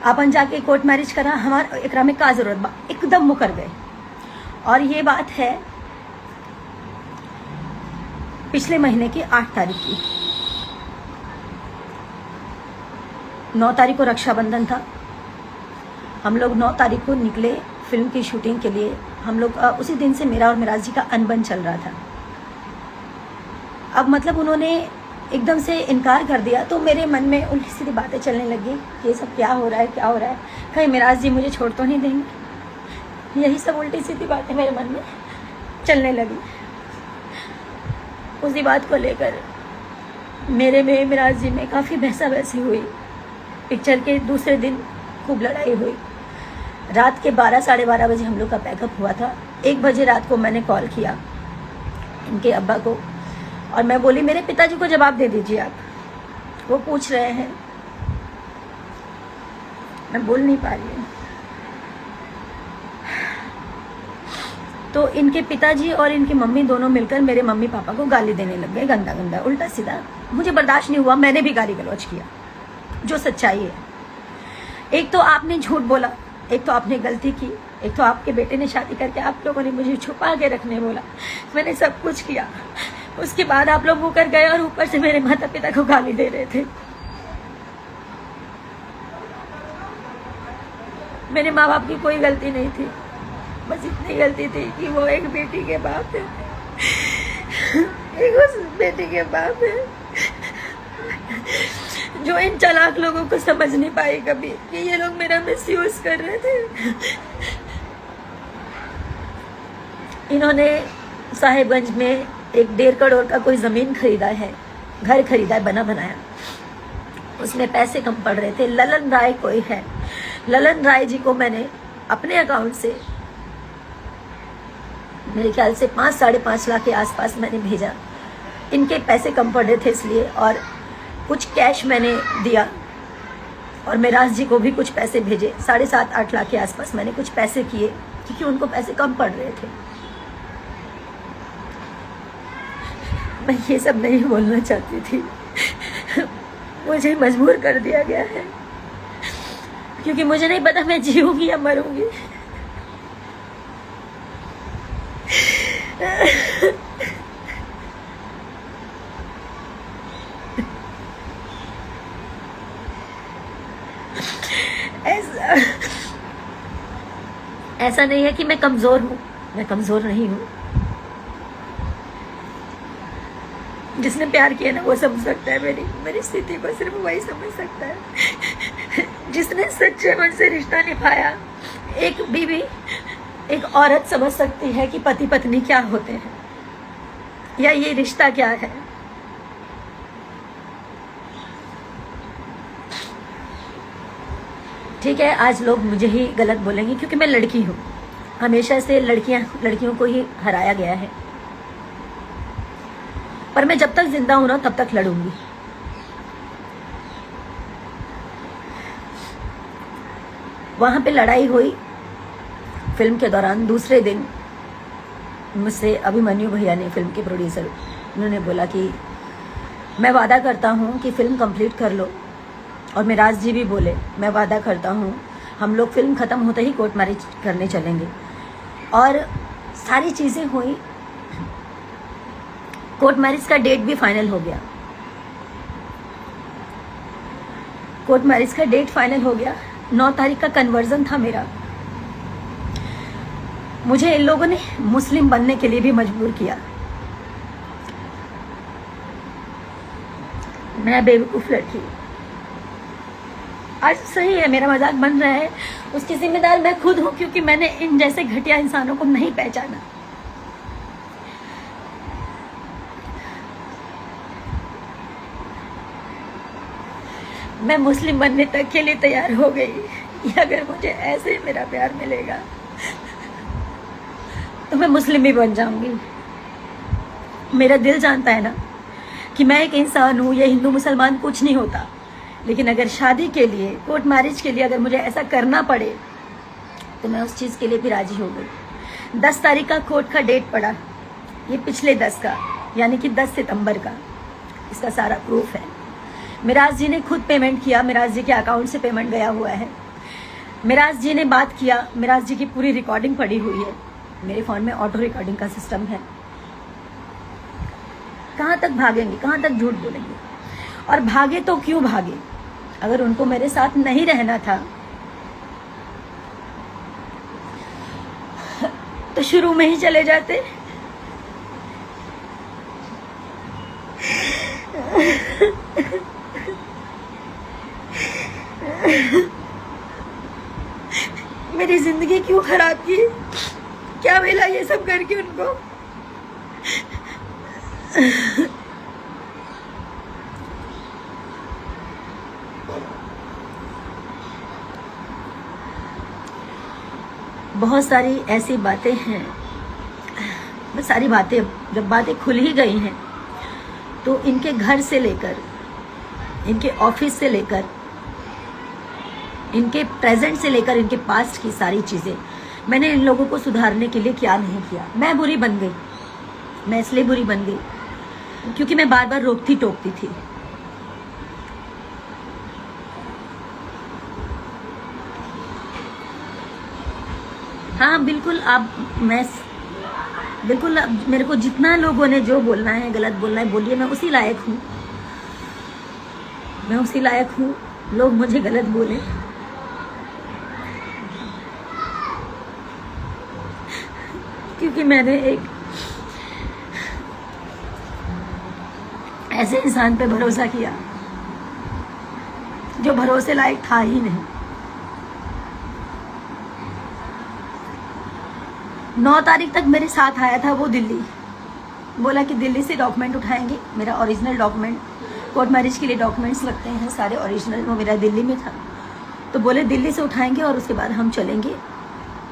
अपन जाके court marriage करा, हमारा एकरा में का जरूरत बा, एकदम मुकर गए। और ये बात है पिछले महीने की 8 तारीख की। 9 तारीख को रक्षाबंधन था। हम लोग 9 तारीख को निकले फिल्म की शूटिंग के लिए। हम लोग उसी दिन से मेरा और मिराज जी का अनबन चल रहा था। अब मतलब उन्होंने एकदम से इनकार कर दिया, तो मेरे मन में उल्टी सीधी बातें चलने लगी, ये सब क्या हो रहा है, क्या हो रहा है, कहीं मिराज जी मुझे छोड़ तो नहीं देंगे। यही सब उल्टी सीधी बातें मेरे मन में चलने लगी। उसी बात को लेकर मेरे में मिराज जी में काफ़ी बहसा बहसी हुई। पिक्चर के दूसरे दिन खूब लड़ाई हुई। रात के 12 साढ़े 12 बजे हम लोग का पैकअप हुआ था। 1 बजे रात को मैंने कॉल किया इनके अब्बा को और मैं बोली मेरे पिताजी को जवाब दे दीजिए आप, वो पूछ रहे हैं। मैं बोल नहीं पा रही हूँ। तो इनके पिताजी और इनकी मम्मी दोनों मिलकर मेरे मम्मी पापा को गाली देने लग गए, गंदा गंदा उल्टा सीधा। मुझे बर्दाश्त नहीं हुआ, मैंने भी गाली गलौज किया, जो सच्चाई है। एक तो आपने झूठ बोला, एक तो आपने गलती की, एक तो आपके बेटे ने शादी करके आप लोगों ने मुझे छुपा के रखने बोला। मैंने सब कुछ किया। उसके बाद आप लोग मुकर गए और ऊपर से मेरे माता पिता को गाली दे रहे थे। मेरे माँ बाप की कोई गलती नहीं थी, बस इतनी गलती थी कि वो एक बेटी के बाप है, एक उस बेटी के बाप है जो इन चालाक लोगों को समझ नहीं पाए कभी कि ये लोग मेरा मिसयूज कर रहे थे। इन्होंने साहिबगंज में एक 1.5 करोड़ का कोई जमीन खरीदा है, घर खरीदा है बना बनाया। उसमें पैसे कम पड़ रहे थे। ललन राय कोई है, ललन राय जी को मैंने अपने अकाउंट से मेरे ख्याल से 5 साढ़े 5 लाख के आसपास मैंने भेजा। इनके पैसे कम पड़ रहे थे इसलिए, और कुछ कैश मैंने दिया और मिराज जी को भी कुछ पैसे भेजे। 7.5-8 लाख के आसपास मैंने कुछ पैसे किए क्योंकि उनको पैसे कम पड़ रहे थे। मैं ये सब नहीं बोलना चाहती थी, मुझे मजबूर कर दिया गया है क्योंकि मुझे नहीं पता मैं जीऊंगी या मरूंगी। ऐसा नहीं है कि मैं कमजोर हूं, मैं कमजोर नहीं हूं। जिसने प्यार किया ना वो समझ सकता है मेरी स्थिति को, सिर्फ वही समझ सकता है। जिसने सच्चे मन से रिश्ता निभाया, एक बीवी एक औरत समझ सकती है कि पति पत्नी क्या होते हैं या ये रिश्ता क्या है। ठीक है, आज लोग मुझे ही गलत बोलेंगे क्योंकि मैं लड़की हूँ। हमेशा से लड़कियों को ही हराया गया है, पर मैं जब तक जिंदा हूं ना तब तक लड़ूंगी। वहां पे लड़ाई हुई फिल्म के दौरान। दूसरे दिन मुझसे अभिमन्यु भैया ने, फिल्म के प्रोड्यूसर, उन्होंने बोला कि मैं वादा करता हूं कि फिल्म कंप्लीट कर लो। और मिराज जी भी बोले मैं वादा करता हूं हम लोग फिल्म खत्म होते ही कोर्ट मैरिज करने चलेंगे। और सारी चीजें हुई। कोर्ट मैरिज का डेट भी फाइनल हो गया। कोर्ट मैरिज का डेट फाइनल हो गया। 9 तारीख का कन्वर्जन था मेरा। मुझे इन लोगों ने मुस्लिम बनने के लिए भी मजबूर किया। मैं बेवकूफ लड़की। आज सही है मेरा मजाक बन रहा है, उसकी जिम्मेदार मैं खुद हूं क्योंकि मैंने इन जैसे घटिया इंसानों को नहीं पहचाना। मैं मुस्लिम बनने तक के लिए तैयार हो गई। अगर मुझे ऐसे ही मेरा प्यार मिलेगा तो मैं मुस्लिम भी बन जाऊंगी। मेरा दिल जानता है ना कि मैं एक इंसान हूँ, ये हिंदू मुसलमान कुछ नहीं होता। लेकिन अगर शादी के लिए, कोर्ट मैरिज के लिए अगर मुझे ऐसा करना पड़े तो मैं उस चीज़ के लिए भी राजी हो गई। 10 तारीख का कोर्ट का डेट पड़ा, ये पिछले 10 का, यानी कि 10 सितंबर का। इसका सारा प्रूफ है। मिराज जी ने खुद पेमेंट किया, मिराज जी के अकाउंट से पेमेंट गया हुआ है। मिराज जी ने बात किया, मिराज जी की पूरी रिकॉर्डिंग पड़ी हुई है मेरे फ़ोन में, ऑटो रिकॉर्डिंग का सिस्टम है। कहाँ तक भागेंगे, कहाँ तक झूठ बोलेंगे? और भागे तो क्यों भागे? अगर उनको मेरे साथ नहीं रहना था तो शुरू में ही चले जाते। मेरी जिंदगी क्यों खराब की? क्या मिला ये सब करके उनको? बहुत सारी ऐसी बातें हैं, बस सारी बातें, जब बातें खुल ही गई हैं तो इनके घर से लेकर, इनके ऑफिस से लेकर, इनके प्रेजेंट से लेकर इनके पास्ट की सारी चीज़ें मैंने इन लोगों को सुधारने के लिए क्या नहीं किया। मैं बुरी बन गई, मैं इसलिए बुरी बन गई क्योंकि मैं बार बार रोकती टोकती थी। हाँ बिल्कुल, बिल्कुल मेरे को जितना लोगों ने जो बोलना है, गलत बोलना है बोलिए, मैं उसी लायक हूँ, मैं उसी लायक हूँ। लोग मुझे गलत बोले, क्योंकि मैंने एक ऐसे इंसान पे भरोसा किया जो भरोसे लायक था ही नहीं। 9 तारीख तक मेरे साथ आया था वो दिल्ली, बोला कि दिल्ली से डॉक्यूमेंट उठाएंगे, मेरा ओरिजिनल डॉक्यूमेंट, कोर्ट मैरिज के लिए डॉक्यूमेंट्स लगते हैं सारे ओरिजिनल, वो मेरा दिल्ली में था। तो बोले दिल्ली से उठाएंगे और उसके बाद हम चलेंगे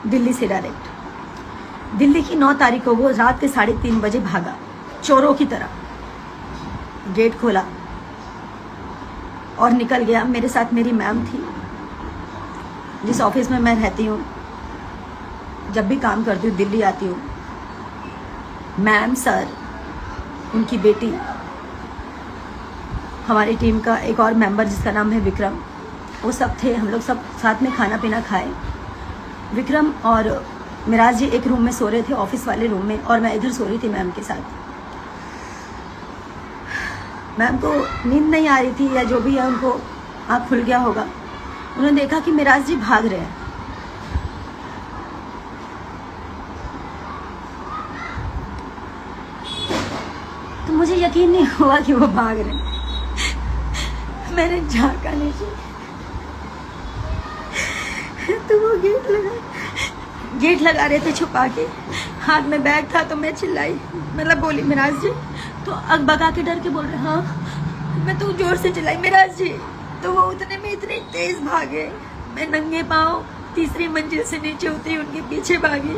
दिल्ली से डायरेक्ट। दिल्ली की 9 तारीख को वो रात के 3:30 बजे भागा, चोरों की तरह गेट खोला और निकल गया। मेरे साथ मेरी मैम थी, जिस ऑफिस में मैं रहती हूँ, जब भी काम करती हूँ, दिल्ली आती हूँ, मैम, सर, उनकी बेटी, हमारी टीम का एक और मेंबर जिसका नाम है विक्रम, वो सब थे। हम लोग सब साथ में खाना पीना खाए। विक्रम और मिराज जी एक रूम में सो रहे थे, ऑफिस वाले रूम में, और मैं इधर सो रही थी मैम के साथ। मैम को नींद नहीं आ रही थी या जो भी है, उनको आँख खुल गया होगा। उन्होंने देखा कि मिराज जी भाग रहे हैं। तो मुझे यकीन नहीं हुआ कि वो भाग रहे हैं। मैंने झाँका नीचे तो वो गेट लगा रहे थे छुपा के, हाथ में बैग था। तो मैं चिल्लाई, मतलब बोली मिराज जी, तो अगबगा के डर के बोल रहे, हाँ। मैं तो जोर से चिल्लाई मिराज जी, तो वो उतने में इतने तेज भागे। मैं नंगे पाँव 3री मंजिल से नीचे उतरी, उनके पीछे भागी।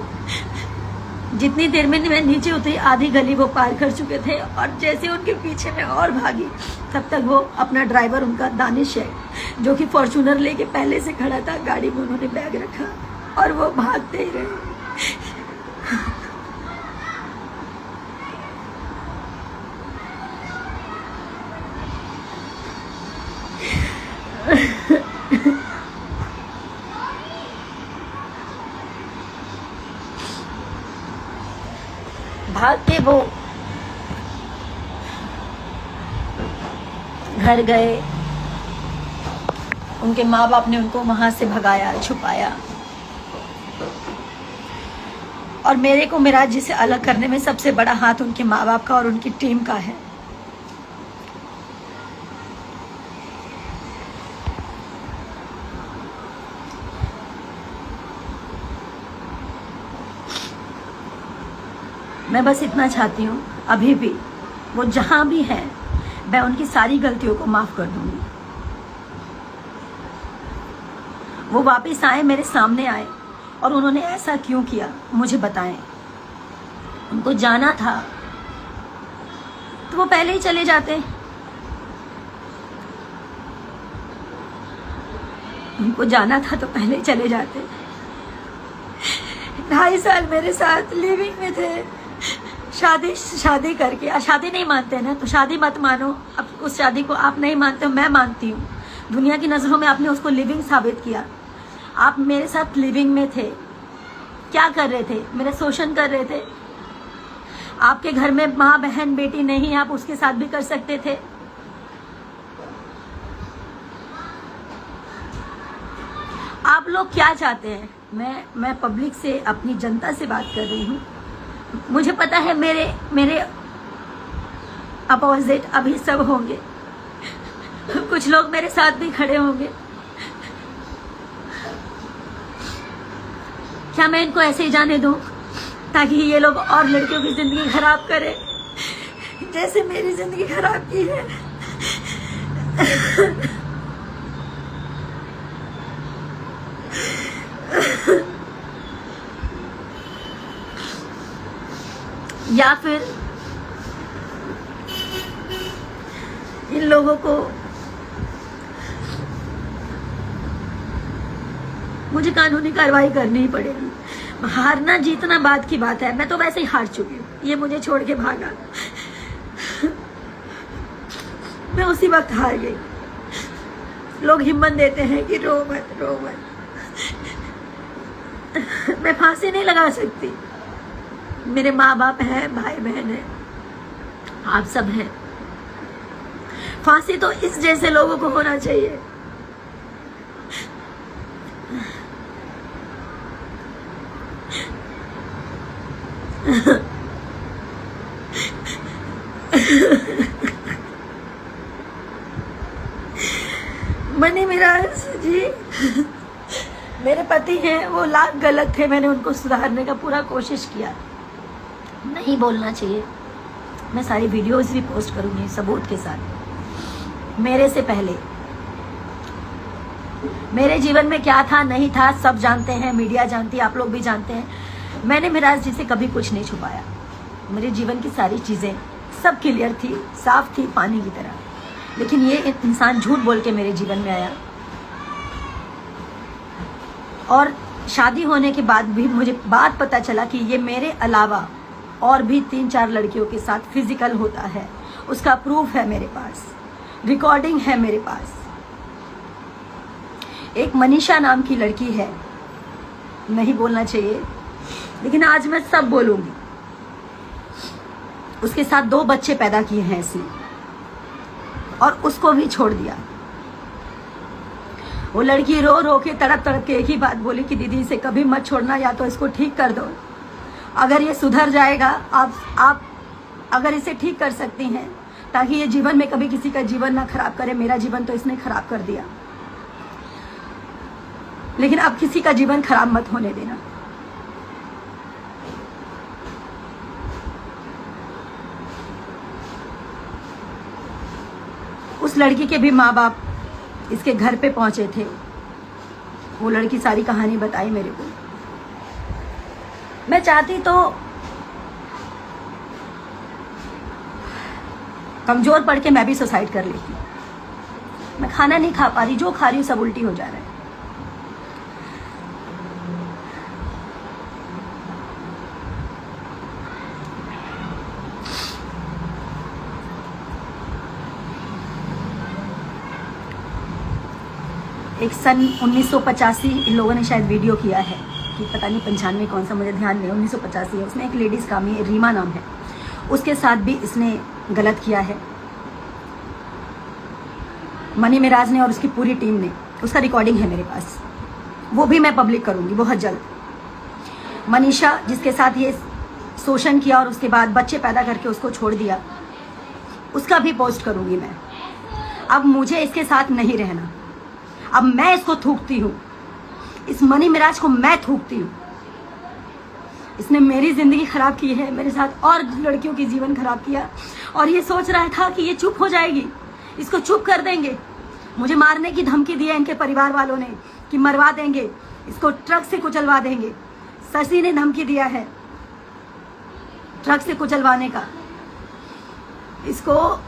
जितनी देर में मैं नीचे उतरी, आधी गली वो पार कर चुके थे, और जैसे उनके पीछे मैं और भागी, तब तक वो अपना ड्राइवर, उनका दानिश है, जो कि फॉर्चूनर लेके पहले से खड़ा था, गाड़ी में उन्होंने बैग रखा और वो भागते ही रहे। भाग के वो घर गए। उनके माँ बाप ने उनको वहां से भगाया, छुपाया, और मेरे को मिराज जी से अलग करने में सबसे बड़ा हाथ उनके माँ बाप का और उनकी टीम का है। मैं बस इतना चाहती हूँ, अभी भी वो जहाँ भी है, मैं उनकी सारी गलतियों को माफ़ कर दूंगी। वो वापस आए, मेरे सामने आए, और उन्होंने ऐसा क्यों किया मुझे बताएं। उनको जाना था तो वो पहले ही चले जाते। उनको जाना था तो पहले ही चले जाते। 2.5 साल मेरे साथ लिविंग में थे। शादी करके, शादी नहीं मानते ना, तो शादी मत मानो। अब उस शादी को आप नहीं मानते हो, मैं मानती हूँ। दुनिया की नज़रों में आपने उसको लिविंग साबित किया। आप मेरे साथ लिविंग में थे, क्या कर रहे थे? मेरा शोषण कर रहे थे। आपके घर में माँ बहन बेटी नहीं, आप उसके साथ भी कर सकते थे। आप लोग क्या चाहते हैं? मैं पब्लिक से, अपनी जनता से बात कर रही हूँ। मुझे पता है मेरे अपोजिट अभी सब होंगे, कुछ लोग मेरे साथ भी खड़े होंगे। क्या मैं इनको ऐसे ही जाने दूं ताकि ये लोग और लड़कियों की जिंदगी खराब करें जैसे मेरी जिंदगी खराब की है? या फिर इन लोगों को मुझे कानूनी कार्रवाई करनी ही पड़ेगी। हारना जीतना बात की बात है, मैं तो वैसे ही हार चुकी हूँ। ये मुझे छोड़ के भागा, मैं उसी वक्त हार गई। लोग हिम्मत देते हैं कि रो मत, रो मत। मैं फांसी नहीं लगा सकती। मेरे माँ बाप हैं, भाई बहन है, आप सब हैं। फांसी तो इस जैसे लोगों को होना चाहिए। मनी मिराज जी मेरे पति हैं, वो लाख गलत थे। मैंने उनको सुधारने का पूरा कोशिश किया। नहीं बोलना चाहिए। मैं सारी वीडियोस भी पोस्ट करूंगी सबूत के साथ। मेरे से पहले मेरे जीवन में क्या था नहीं था सब जानते हैं, मीडिया जानती है, आप लोग भी जानते हैं। मैंने मिराज जी से कभी कुछ नहीं छुपाया। मेरे जीवन की सारी चीजें सब क्लियर थी, साफ थी, पानी की तरह। लेकिन ये इंसान झूठ बोल के मेरे जीवन में आया, और शादी होने के बाद भी मुझे बात पता चला कि ये मेरे अलावा और भी 3-4 लड़कियों के साथ फिजिकल होता है। उसका प्रूफ है मेरे पास, रिकॉर्डिंग है मेरे पास। एक मनीषा नाम की लड़की है, नहीं बोलना चाहिए लेकिन आज मैं सब बोलूंगी। उसके साथ 2 बच्चे पैदा किए हैं इसने, और उसको भी छोड़ दिया। वो लड़की रो रो के तड़प तड़प के एक ही बात बोली कि दीदी इसे कभी मत छोड़ना, या तो इसको ठीक कर दो। अगर ये सुधर जाएगा, आप अगर इसे ठीक कर सकती हैं ताकि ये जीवन में कभी किसी का जीवन ना खराब करे। मेरा जीवन तो इसने खराब कर दिया, लेकिन अब किसी का जीवन खराब मत होने देना। उस लड़की के भी माँ बाप इसके घर पे पहुंचे थे। वो लड़की सारी कहानी बताई मेरे को। मैं चाहती तो कमजोर पड़ के मैं भी सुसाइड कर लेती। मैं खाना नहीं खा पा रही, जो खा रही हूँ सब उल्टी हो जा रहा है। एक सन 1985 इन लोगों ने शायद वीडियो किया है कि पता नहीं 95 कौन सा, मुझे ध्यान नहीं, 1985 है। उसमें एक लेडीज़ काम है, रीमा नाम है, उसके साथ भी इसने गलत किया है। मनी मिराज ने और उसकी पूरी टीम ने, उसका रिकॉर्डिंग है मेरे पास, वो भी मैं पब्लिक करूंगी बहुत जल्द। मनीषा जिसके साथ ये शोषण किया और उसके बाद बच्चे पैदा करके उसको छोड़ दिया, उसका भी पोस्ट करूंगी मैं। अब मुझे इसके साथ नहीं रहना। अब मैं इसको थूकती हूँ, इस मनी मिराज को मैं थूकती हूँ। इसने मेरी जिंदगी खराब की है, मेरे साथ और लड़कियों की जीवन खराब किया, और ये सोच रहा था कि ये चुप हो जाएगी, इसको चुप कर देंगे। मुझे मारने की धमकी दी है इनके परिवार वालों ने कि मरवा देंगे, इसको ट्रक से कुचलवा देंगे। शशि ने धमकी दिया है ट्रक से कुचलवाने का। इसको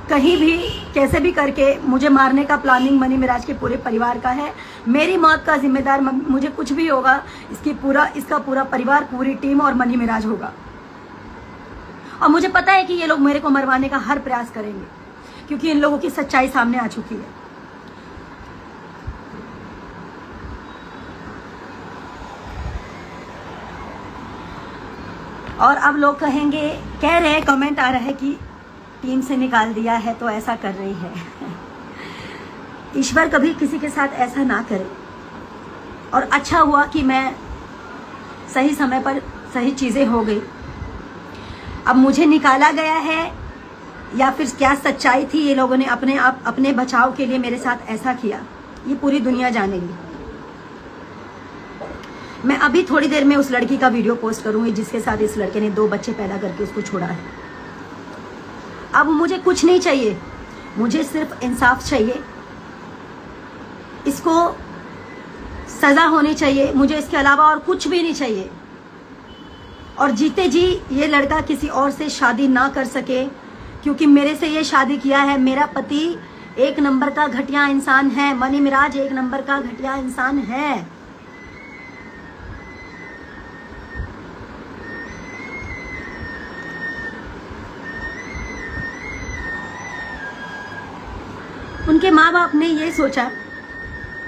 कहीं भी कैसे भी करके मुझे मारने का प्लानिंग मनी मिराज के पूरे परिवार का है। मेरी मौत का जिम्मेदार, मुझे कुछ भी होगा, इसका पूरा परिवार, पूरी टीम और मनी मिराज होगा। और मुझे पता है कि ये लोग मेरे को मरवाने का हर प्रयास करेंगे, क्योंकि इन लोगों की सच्चाई सामने आ चुकी है। और अब लोग कहेंगे, कह रहे हैं, कमेंट आ रहा है कि टीम से निकाल दिया है तो ऐसा कर रही है। ईश्वर कभी किसी के साथ ऐसा ना करे। और अच्छा हुआ कि मैं सही समय पर सही चीज़ें हो गई। अब मुझे निकाला गया है या फिर क्या सच्चाई थी, ये लोगों ने अपने बचाव के लिए मेरे साथ ऐसा किया, ये पूरी दुनिया जानेगी। मैं अभी थोड़ी देर में उस लड़की का वीडियो पोस्ट करूंगी जिसके साथ इस लड़के ने 2 बच्चे पैदा करके उसको छोड़ा है। अब मुझे कुछ नहीं चाहिए, मुझे सिर्फ इंसाफ चाहिए। इसको सजा होनी चाहिए, मुझे इसके अलावा और कुछ भी नहीं चाहिए। और जीते जी ये लड़का किसी और से शादी ना कर सके, क्योंकि मेरे से ये शादी किया है। मेरा पति 1 नंबर का घटिया इंसान है, मनी मिराज 1 नंबर का घटिया इंसान है। उनके माँ बाप ने ये सोचा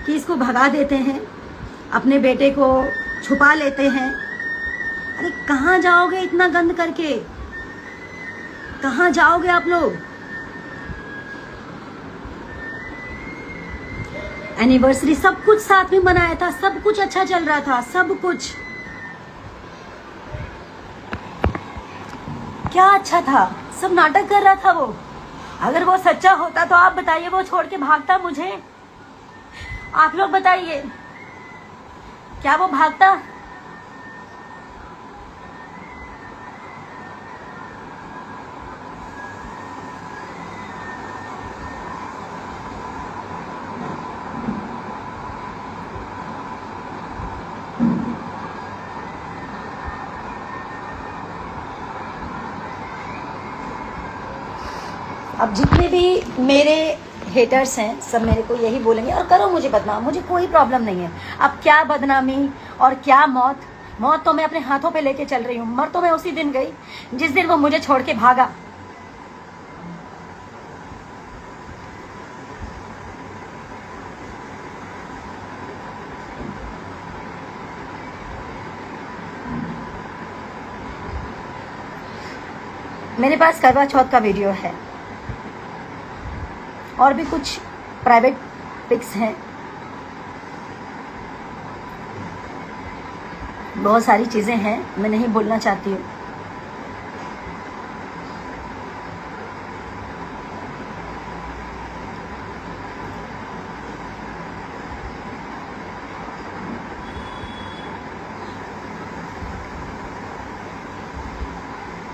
कि इसको भगा देते हैं, अपने बेटे को छुपा लेते हैं। अरे कहाँ जाओगे इतना गंद करके, कहाँ जाओगे आप लोग? एनिवर्सरी सब कुछ साथ में मनाया था, सब कुछ अच्छा चल रहा था, सब कुछ। क्या अच्छा था? सब नाटक कर रहा था वो। अगर वो सच्चा होता तो आप बताइए, वो छोड़ के भागता मुझे? आप लोग बताइए, क्या वो भागता? अब जितने भी मेरे हेटर्स हैं सब मेरे को यही बोलेंगे, और करो मुझे बदनाम, मुझे कोई प्रॉब्लम नहीं है। अब क्या बदनामी और क्या मौत, मौत तो मैं अपने हाथों पे लेके चल रही हूँ। मर तो मैं उसी दिन गई जिस दिन वो मुझे छोड़ के भागा। मेरे पास करवा चौथ का वीडियो है और भी कुछ प्राइवेट पिक्स हैं, बहुत सारी चीज़ें हैं, मैं नहीं बोलना चाहती हूँ।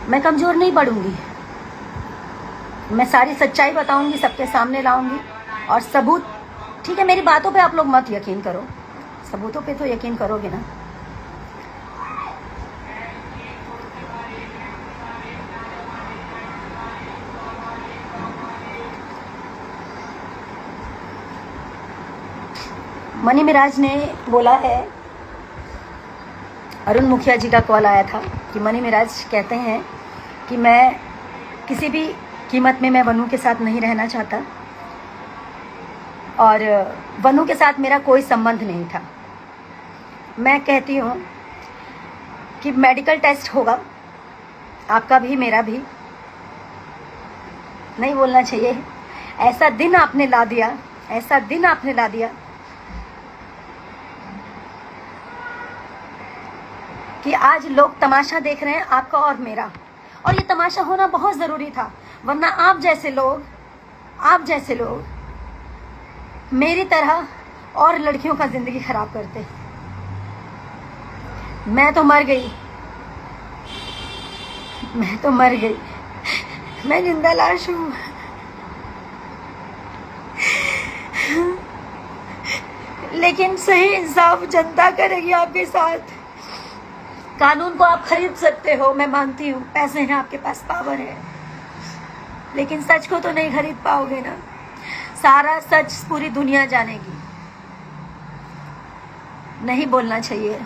मैं कमज़ोर नहीं पड़ूंगी, मैं सारी सच्चाई बताऊंगी, सबके सामने लाऊंगी। और सबूत, ठीक है, मेरी बातों पे आप लोग मत यकीन करो, सबूतों पे तो यकीन करोगे ना। मनी मिराज ने बोला है, अरुण मुखिया जी का कॉल आया था कि मनी मिराज कहते हैं कि मैं किसी भी कीमत में मैं वनु के साथ नहीं रहना चाहता और वनु के साथ मेरा कोई संबंध नहीं था। मैं कहती हूँ कि मेडिकल टेस्ट होगा, आपका भी मेरा भी। नहीं बोलना चाहिए, ऐसा दिन आपने ला दिया, ऐसा दिन आपने ला दिया कि आज लोग तमाशा देख रहे हैं आपका और मेरा। और ये तमाशा होना बहुत ज़रूरी था, वरना आप जैसे लोग मेरी तरह और लड़कियों का ज़िंदगी ख़राब करते। मैं तो मर गई, मैं जिंदा लाश हूँ। लेकिन सही इंसाफ जनता करेगी आपके साथ। कानून को आप खरीद सकते हो, मैं मानती हूँ, पैसे हैं आपके पास, पावर है, लेकिन सच को तो नहीं खरीद पाओगे ना। सारा सच पूरी दुनिया जानेगी। नहीं बोलना चाहिए।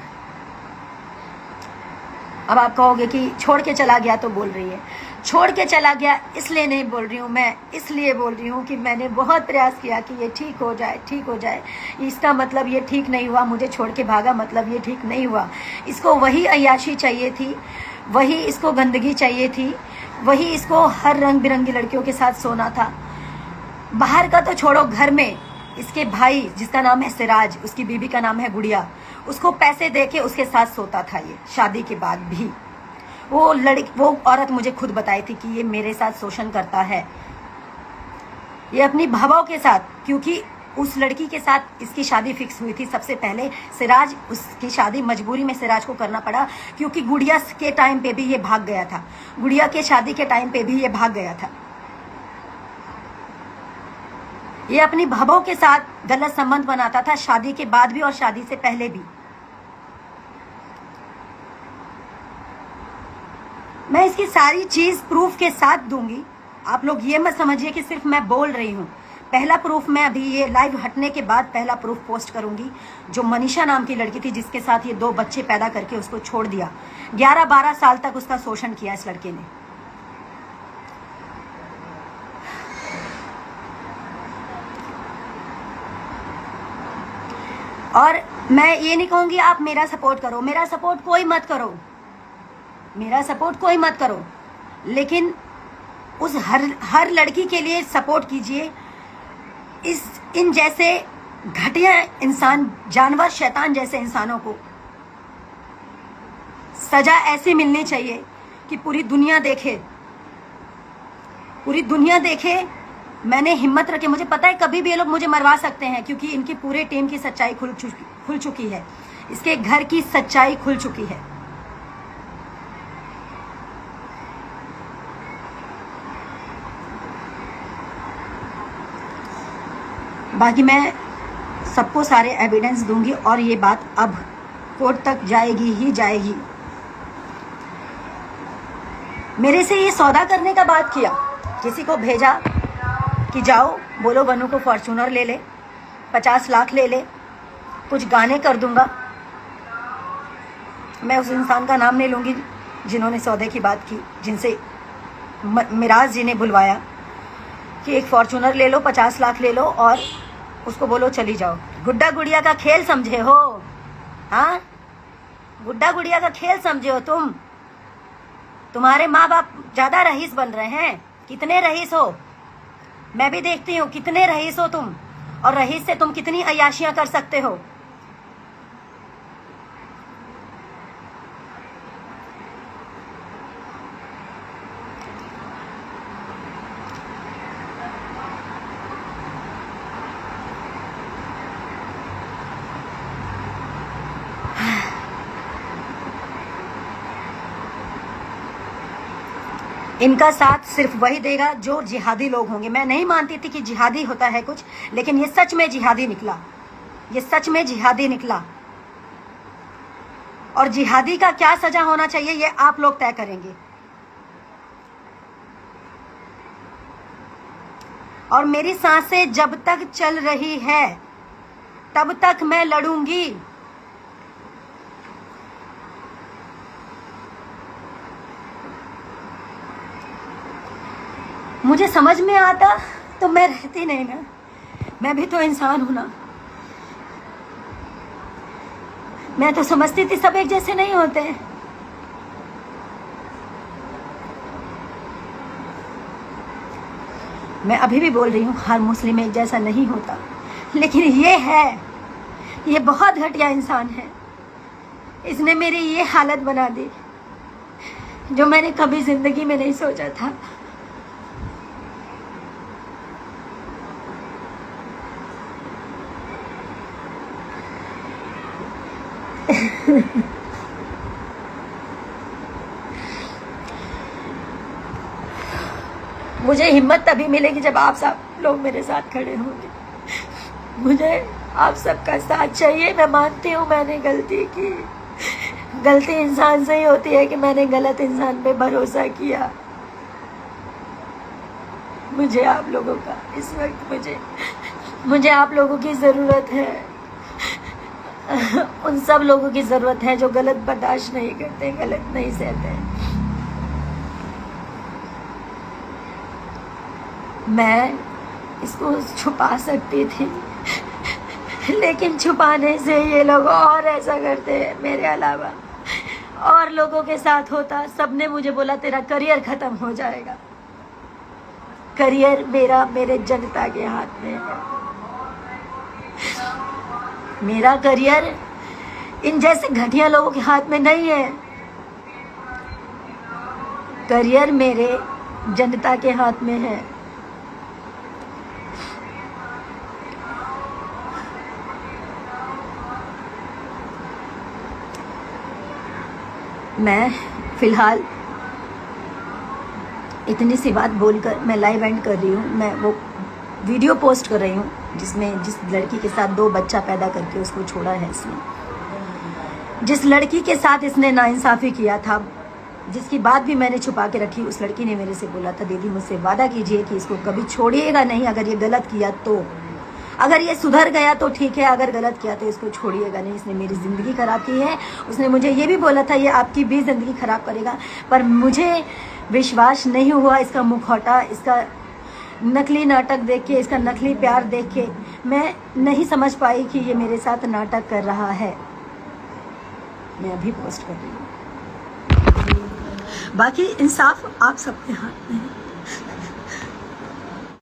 अब आप कहोगे कि छोड़ के चला गया तो बोल रही है। छोड़ के चला गया इसलिए नहीं बोल रही हूँ, मैं इसलिए बोल रही हूँ कि मैंने बहुत प्रयास किया कि ये ठीक हो जाए। इसका मतलब ये ठीक नहीं हुआ, मुझे छोड़ के भागा, मतलब ये ठीक नहीं हुआ। इसको वही अय्याशी चाहिए थी वही इसको गंदगी चाहिए थी, वही इसको हर रंग बिरंगी लड़कियों के साथ सोना था। बाहर का तो छोड़ो, घर में इसके भाई जिसका नाम है सिराज, उसकी बीबी का नाम है गुड़िया, उसको पैसे देके उसके साथ सोता था ये शादी के बाद भी। वो औरत मुझे खुद बताई थी कि ये मेरे साथ शोषण करता है, ये अपनी भावाओं के साथ, क्योंकि उस लड़की के साथ इसकी शादी फिक्स हुई थी सबसे पहले। सिराज, उसकी शादी मजबूरी में सिराज को करना पड़ा, क्योंकि गुड़िया के टाइम पे भी ये भाग गया था, गुड़िया के शादी के टाइम पे भी ये भाग गया था। ये अपनी भावों के साथ गलत संबंध बनाता था, शादी के बाद भी और शादी से पहले भी। मैं इसकी सारी चीज प्रूफ के साथ दूंगी, आप लोग ये मत समझिए कि सिर्फ मैं बोल रही हूँ। पहला प्रूफ मैं अभी ये लाइव हटने के बाद पहला प्रूफ पोस्ट करूंगी, जो मनीषा नाम की लड़की थी जिसके साथ ये 2 बच्चे पैदा करके उसको छोड़ दिया। 11-12 साल तक उसका शोषण किया इस लड़के ने। और मैं ये नहीं कहूंगी आप मेरा सपोर्ट करो, मेरा सपोर्ट कोई मत करो, मेरा सपोर्ट कोई मत करो, लेकिन उस हर लड़की के लिए सपोर्ट कीजिए। इन जैसे घटिया इंसान, जानवर, शैतान जैसे इंसानों को सजा ऐसी मिलनी चाहिए कि पूरी दुनिया देखे, पूरी दुनिया देखे। मैंने हिम्मत रखे, मुझे पता है कभी भी ये लोग मुझे मरवा सकते हैं, क्योंकि इनकी पूरे टीम की सच्चाई खुल चुकी है, इसके घर की सच्चाई खुल चुकी है। बाकी मैं सबको सारे एविडेंस दूंगी और ये बात अब कोर्ट तक जाएगी ही जाएगी। मेरे से ये सौदा करने का बात किया, किसी को भेजा कि जाओ बोलो बनू को फॉर्च्यूनर ले ले, 50 लाख ले ले, कुछ गाने कर दूंगा। मैं उस इंसान का नाम नहीं लूंगी जिन्होंने सौदे की बात की, जिनसे मिराज जी ने बुलवाया कि एक फॉर्च्यूनर ले लो, 50 लाख ले लो और उसको बोलो चली जाओ। गुड्डा गुड़िया का खेल समझे हो? हाँ, गुड्डा गुड़िया का खेल समझे हो तुम? तुम्हारे माँ बाप ज्यादा रईस बन रहे हैं। कितने रईस हो? मैं भी देखती हूँ कितने रईस हो तुम, और रईस से तुम कितनी अय्याशियां कर सकते हो। इनका साथ सिर्फ वही देगा जो जिहादी लोग होंगे। मैं नहीं मानती थी कि जिहादी होता है कुछ, लेकिन ये सच में जिहादी निकला, ये सच में जिहादी निकला। और जिहादी का क्या सजा होना चाहिए ये आप लोग तय करेंगे। और मेरी सांसें जब तक चल रही है तब तक मैं लड़ूंगी। मुझे समझ में आता तो मैं रहती नहीं ना, मैं भी तो इंसान हूं ना। मैं तो समझती थी सब एक जैसे नहीं होते। मैं अभी भी बोल रही हूँ हर मुस्लिम एक जैसा नहीं होता, लेकिन ये है, ये बहुत घटिया इंसान है। इसने मेरी ये हालत बना दी जो मैंने कभी जिंदगी में नहीं सोचा था। मुझे हिम्मत तभी मिलेगी जब आप सब लोग मेरे साथ खड़े होंगे। मुझे आप सबका साथ चाहिए। मैं मानती हूँ मैंने गलती की, गलती इंसान से ही होती है कि मैंने गलत इंसान पे भरोसा किया। मुझे आप लोगों का इस वक्त मुझे आप लोगों की ज़रूरत है। उन सब लोगों की ज़रूरत है जो गलत बर्दाश्त नहीं करते, गलत नहीं सहते। मैं इसको छुपा सकती थी, लेकिन छुपाने से ये लोग और ऐसा करते हैं मेरे अलावा, और लोगों के साथ होता, सबने मुझे बोला तेरा करियर खत्म हो जाएगा। करियर मेरा मेरे जनता के हाथ में है। मेरा करियर इन जैसे घटिया लोगों के हाथ में नहीं है। करियर मेरे जनता के हाथ में है। मैं फिलहाल इतनी सी बात बोलकर मैं लाइव एंड कर रही हूँ। मैं वो वीडियो पोस्ट कर रही हूँ जिसमें जिस लड़की के साथ 2 बच्चा पैदा करके उसको छोड़ा है इसने, जिस लड़की के साथ इसने नाइंसाफ़ी किया था, जिसकी बात भी मैंने छुपा के रखी। उस लड़की ने मेरे से बोला था दीदी मुझसे वादा कीजिए कि इसको कभी छोड़िएगा नहीं, अगर ये गलत किया तो, अगर ये सुधर गया तो ठीक है, अगर गलत किया तो इसको छोड़िएगा नहीं। इसने मेरी ज़िंदगी ख़राब की है। उसने मुझे ये भी बोला था ये आपकी भी ज़िंदगी ख़राब करेगा, पर मुझे विश्वास नहीं हुआ। इसका मुखौटा, इसका नकली नाटक देख के, इसका नकली प्यार देख के मैं नहीं समझ पाई कि ये मेरे साथ नाटक कर रहा है। मैं अभी पोस्ट कर रही हूँ। बाकी इंसाफ आप सबके हाथ में है।